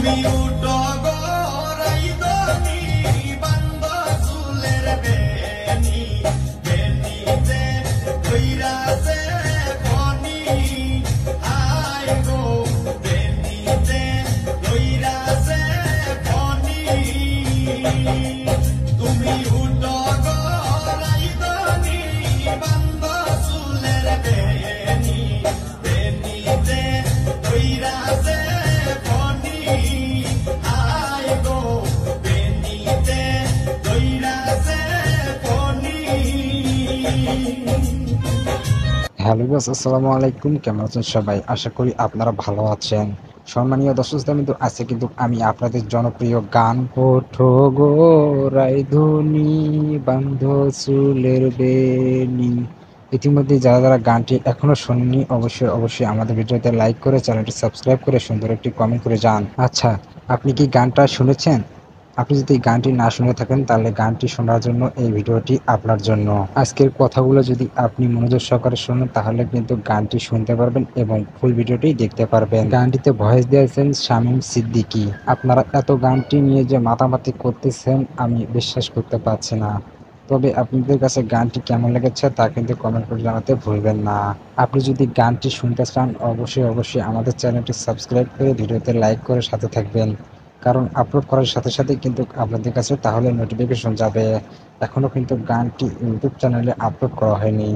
তুমি উঠো গো রাইদনি বান্দ চুলের বেনি বেনিতে কইরাছে ফনি আয় গো বেনিতে কইরাছে ফনি তুমি উঠো গো রাইদনি বান্দ চুলের বেনি বেনিতে কইরাছে ফনি আয় গো বেনিতে কইরাছে ফনি। হ্যালো গাইস, আসসালামু আলাইকুম। কেমন আছেন সবাই? আশা করি আপনারা ভালো আছেন। সম্মানীয় দর্শক শ্রোতা, কিন্তু আজকে কিন্তু আমি আপনাদের জনপ্রিয় গান ওঠো গো রাইধুনি বান্ধ চুলের বেনি, ইতিমধ্যে যারা যারা গানটি এখনো শোনেননি অবশ্যই অবশ্যই আমাদের ভিডিওতে লাইক করে চ্যানেলটি সাবস্ক্রাইব করে সুন্দর একটি কমেন্ট করে যান। আচ্ছা, আপনি কি গানটা শুনেছেন? আপনি যদি গানটি না শুনে থাকেন তাহলে গানটি শোনার জন্য এই ভিডিওটি আপনার জন্য। আজকের কথাগুলো যদি আপনি মনোযোগ সহকারে শোনেন তাহলে কিন্তু গানটি শুনতে পারবেন এবং ফুল ভিডিওটি দেখতে পারবেন। গানটিতে ভয়েস দিয়েছেন শামীম সিদ্দিকী। আপনারা এত গানটি নিয়ে যে মাতামাতি করতেছেন আমি বিশ্বাস করতে পারছি না। তবে আপনাদের কাছে গানটি কেমন লেগেছে তা কিন্তু কমেন্ট করে জানাতে ভুলবেন না। আপনি যদি গানটি শুনতে চান অবশ্যই অবশ্যই আমাদের চ্যানেলটি সাবস্ক্রাইব করে ভিডিওতে লাইক করে সাথে থাকবেন, কারণ আপলোড করার সাথে সাথে কিন্তু আপনাদের কাছে তাহলে নোটিফিকেশন যাবে। এখনো কিন্তু গানটি ইউটিউব চ্যানেলে আপলোড করা হয়নি।